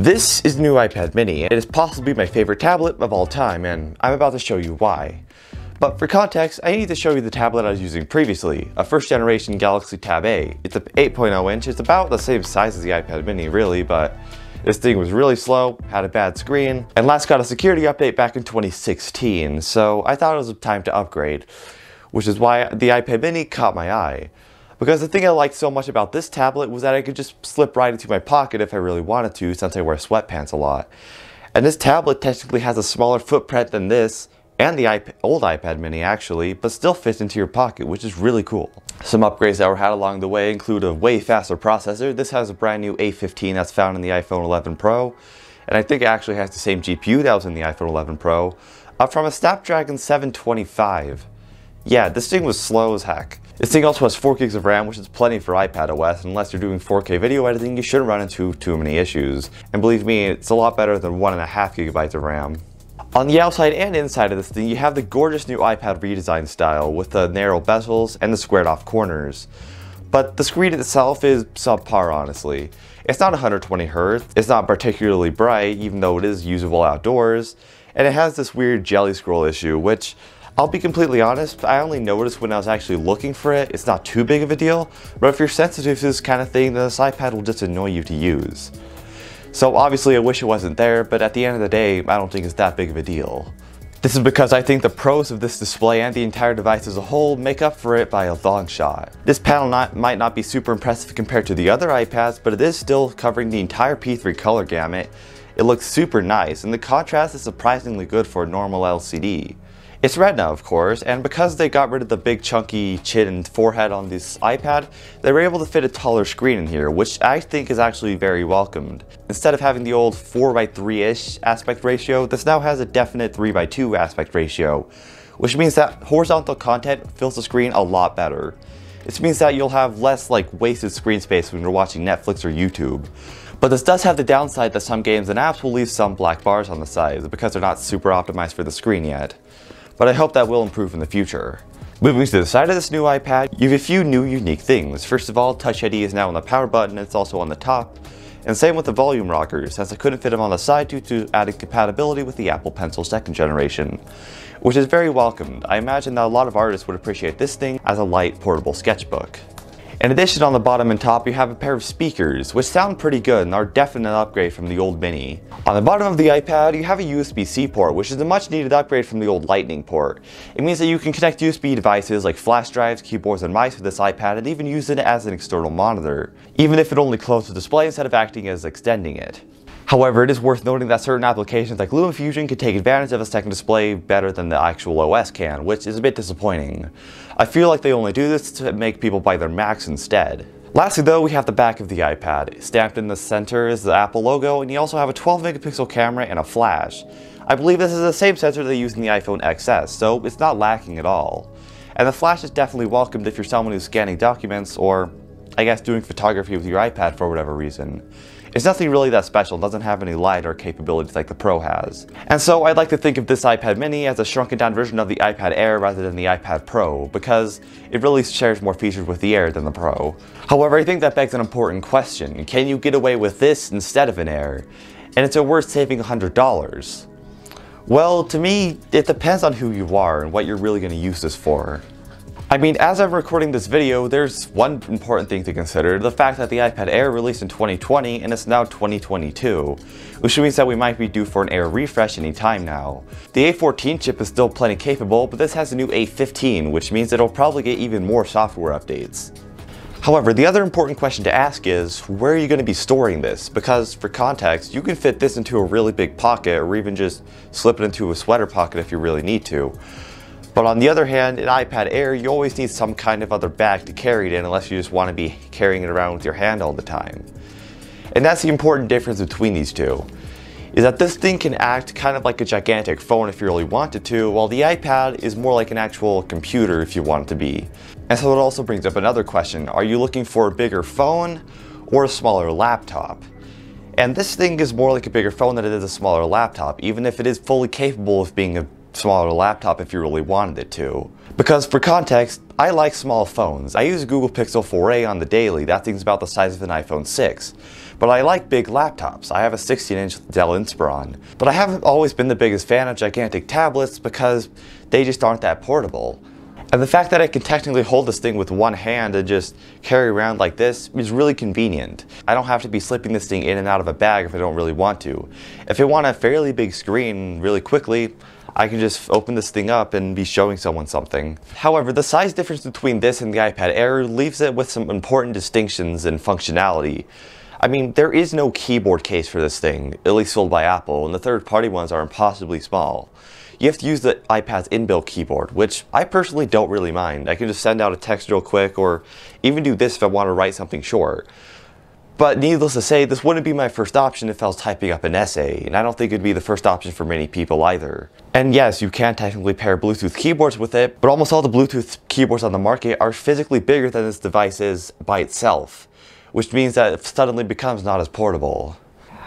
This is the new iPad mini. It is possibly my favorite tablet of all time, and I'm about to show you why. But for context, I need to show you the tablet I was using previously, a first generation Galaxy Tab A. It's an 8.0 inch, it's about the same size as the iPad mini really, but this thing was really slow, had a bad screen, and last got a security update back in 2016, so I thought it was time to upgrade, which is why the iPad mini caught my eye. Because the thing I liked so much about this tablet was that I could just slip right into my pocket if I really wanted to, since I wear sweatpants a lot. And this tablet technically has a smaller footprint than this, and the old iPad mini actually, but still fits into your pocket, which is really cool. Some upgrades that were had along the way include a way faster processor. This has a brand new A15 that's found in the iPhone 11 Pro, and I think it actually has the same GPU that was in the iPhone 11 Pro, from a Snapdragon 725. Yeah, this thing was slow as heck. This thing also has 4 gigs of RAM, which is plenty for iPadOS. Unless you're doing 4K video editing, you shouldn't run into too many issues. And believe me, it's a lot better than 1.5 gigabytes of RAM. On the outside and inside of this thing, you have the gorgeous new iPad redesign style with the narrow bezels and the squared off corners. But the screen itself is subpar, honestly. It's not 120Hz, it's not particularly bright, even though it is usable outdoors, and it has this weird jelly scroll issue, which, I'll be completely honest, I only noticed when I was actually looking for it. It's not too big of a deal, but if you're sensitive to this kind of thing, then this iPad will just annoy you to use. So obviously I wish it wasn't there, but at the end of the day, I don't think it's that big of a deal. This is because I think the pros of this display and the entire device as a whole make up for it by a long shot. This panel might not be super impressive compared to the other iPads, but it is still covering the entire P3 color gamut. It looks super nice, and the contrast is surprisingly good for a normal LCD. It's Retina, of course, and because they got rid of the big chunky chin and forehead on this iPad, they were able to fit a taller screen in here, which I think is actually very welcomed. Instead of having the old 4:3-ish aspect ratio, this now has a definite 3:2 aspect ratio, which means that horizontal content fills the screen a lot better. This means that you'll have less wasted screen space when you're watching Netflix or YouTube. But this does have the downside that some games and apps will leave some black bars on the sides because they're not super optimized for the screen yet. But I hope that will improve in the future. Moving to the side of this new iPad, you have a few new unique things. First of all, Touch ID is now on the power button, it's also on the top. And same with the volume rockers, as I couldn't fit them on the side due to adding compatibility with the Apple Pencil 2nd generation, which is very welcomed. I imagine that a lot of artists would appreciate this thing as a light portable sketchbook. In addition, on the bottom and top, you have a pair of speakers, which sound pretty good and are definitely an upgrade from the old Mini. On the bottom of the iPad, you have a USB-C port, which is a much needed upgrade from the old Lightning port. It means that you can connect USB devices like flash drives, keyboards, and mice with this iPad and even use it as an external monitor, even if it only closes the display instead of acting as extending it. However, it is worth noting that certain applications like LumaFusion can take advantage of a second display better than the actual OS can, which is a bit disappointing. I feel like they only do this to make people buy their Macs instead. Lastly though, we have the back of the iPad. Stamped in the center is the Apple logo, and you also have a 12 megapixel camera and a flash. I believe this is the same sensor they use in the iPhone XS, so it's not lacking at all. And the flash is definitely welcomed if you're someone who's scanning documents or, I guess, doing photography with your iPad for whatever reason. It's nothing really that special, doesn't have any LiDAR capabilities like the Pro has. And so I'd like to think of this iPad mini as a shrunken down version of the iPad Air rather than the iPad Pro, because it really shares more features with the Air than the Pro. However, I think that begs an important question. Can you get away with this instead of an Air? And is it worth saving $100? Well, to me, it depends on who you are and what you're really going to use this for. I mean, as I'm recording this video, there's one important thing to consider, the fact that the iPad Air released in 2020 and it's now 2022, which means that we might be due for an Air refresh any time now. The A14 chip is still plenty capable, but this has a new A15, which means it'll probably get even more software updates. However, the other important question to ask is, where are you going to be storing this? Because, for context, you can fit this into a really big pocket or even just slip it into a sweater pocket if you really need to. But on the other hand, an iPad Air, you always need some kind of other bag to carry it in unless you just want to be carrying it around with your hand all the time. And that's the important difference between these two, is that this thing can act kind of like a gigantic phone if you really wanted to, while the iPad is more like an actual computer if you want it to be. And so it also brings up another question, are you looking for a bigger phone or a smaller laptop? And this thing is more like a bigger phone than it is a smaller laptop, even if it is fully capable of being a smaller laptop if you really wanted it to. Because for context, I like small phones. I use a Google Pixel 4a on the daily. That thing's about the size of an iPhone 6. But I like big laptops. I have a 16-inch Dell Inspiron. But I haven't always been the biggest fan of gigantic tablets because they just aren't that portable. And the fact that I can technically hold this thing with one hand and just carry around like this is really convenient. I don't have to be slipping this thing in and out of a bag if I don't really want to. If I want a fairly big screen really quickly, I can just open this thing up and be showing someone something. However, the size difference between this and the iPad Air leaves it with some important distinctions in functionality. I mean, there is no keyboard case for this thing, at least sold by Apple, and the third-party ones are impossibly small. You have to use the iPad's inbuilt keyboard, which I personally don't really mind. I can just send out a text real quick, or even do this if I want to write something short. But needless to say, this wouldn't be my first option if I was typing up an essay, and I don't think it'd be the first option for many people either. And yes, you can technically pair Bluetooth keyboards with it, but almost all the Bluetooth keyboards on the market are physically bigger than this device is by itself, which means that it suddenly becomes not as portable.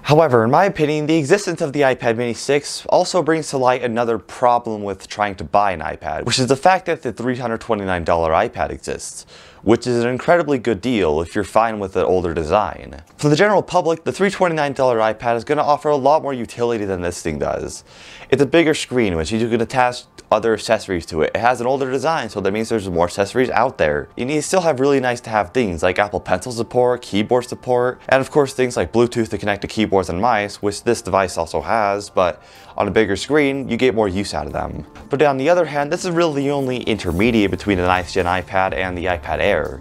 However, in my opinion, the existence of the iPad mini 6 also brings to light another problem with trying to buy an iPad, which is the fact that the $329 iPad exists, which is an incredibly good deal if you're fine with the older design. For the general public, the $329 iPad is going to offer a lot more utility than this thing does. It's a bigger screen, which you can attach other accessories to it. It has an older design, so that means there's more accessories out there. And you still have really nice to have things like Apple Pencil support, keyboard support, and of course things like Bluetooth to connect to keyboards and mice, which this device also has, but on a bigger screen, you get more use out of them. But on the other hand, this is really the only intermediate between an iGen iPad and the iPad Air.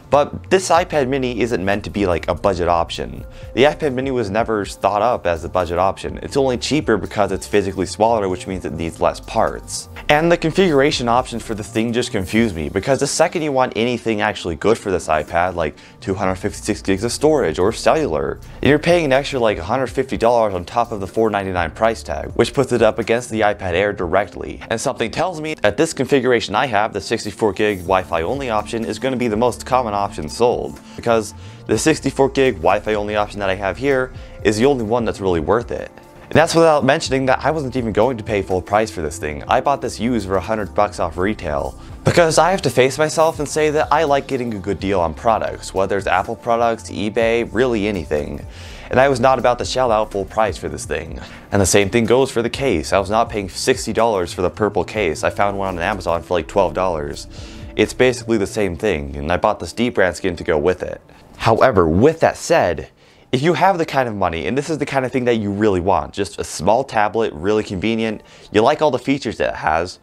But this iPad mini isn't meant to be like a budget option. The iPad mini was never thought up as a budget option. It's only cheaper because it's physically smaller, which means it needs less parts. And the configuration options for the thing just confuse me, because the second you want anything actually good for this iPad, like 256 gigs of storage or cellular, you're paying an extra like $150 on top of the $499 price tag, which puts it up against the iPad Air directly. And something tells me that this configuration I have, the 64 gig Wi-Fi only option, is going to be the most common option sold, because the 64 gig Wi-Fi only option that I have here is the only one that's really worth it. And that's without mentioning that I wasn't even going to pay full price for this thing. I bought this used for $100 off retail. Because I have to face myself and say that I like getting a good deal on products, whether it's Apple products, eBay, really anything. And I was not about to shell out full price for this thing. And the same thing goes for the case. I was not paying $60 for the purple case. I found one on Amazon for like $12. It's basically the same thing, and I bought this deep brand skin to go with it. However, with that said, if you have the kind of money, and this is the kind of thing that you really want, just a small tablet, really convenient, you like all the features that it has,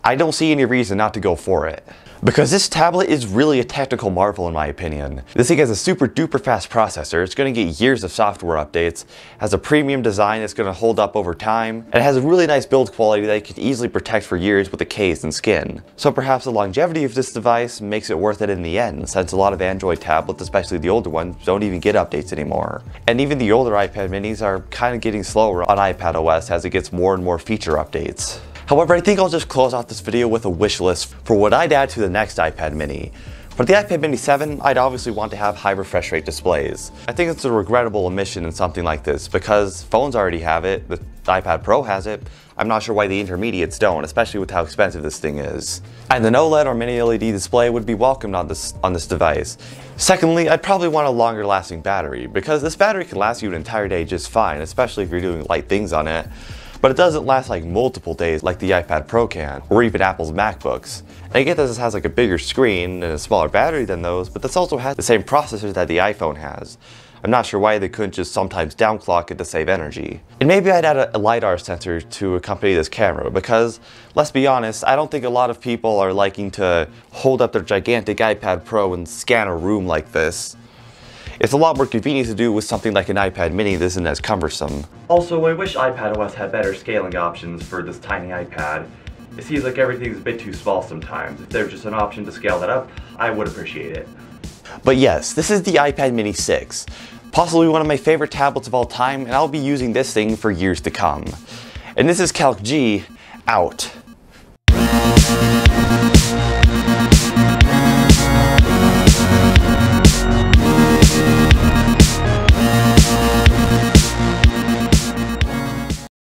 I don't see any reason not to go for it. Because this tablet is really a technical marvel in my opinion. This thing has a super duper fast processor, it's going to get years of software updates, has a premium design that's going to hold up over time, and it has a really nice build quality that you can easily protect for years with a case and skin. So perhaps the longevity of this device makes it worth it in the end, since a lot of Android tablets, especially the older ones, don't even get updates anymore. And even the older iPad minis are kind of getting slower on iPad OS as it gets more and more feature updates. However, I think I'll just close out this video with a wish list for what I'd add to the next iPad mini. For the iPad mini 7, I'd obviously want to have high refresh rate displays. I think it's a regrettable omission in something like this because phones already have it, the iPad Pro has it. I'm not sure why the intermediates don't, especially with how expensive this thing is. And an OLED or mini LED display would be welcomed on this device. Secondly, I'd probably want a longer lasting battery because this battery can last you an entire day just fine, especially if you're doing light things on it. But it doesn't last like multiple days like the iPad Pro can, or even Apple's MacBooks. And I get that this has like a bigger screen and a smaller battery than those, but this also has the same processors that the iPhone has. I'm not sure why they couldn't just sometimes downclock it to save energy. And maybe I'd add a LiDAR sensor to accompany this camera because, let's be honest, I don't think a lot of people are liking to hold up their gigantic iPad Pro and scan a room like this. It's a lot more convenient to do with something like an iPad mini that isn't as cumbersome. Also, I wish iPadOS had better scaling options for this tiny iPad. It seems like everything's a bit too small sometimes. If there's just an option to scale that up, I would appreciate it. But yes, this is the iPad mini 6. Possibly one of my favorite tablets of all time, and I'll be using this thing for years to come. And this is Calc G, out.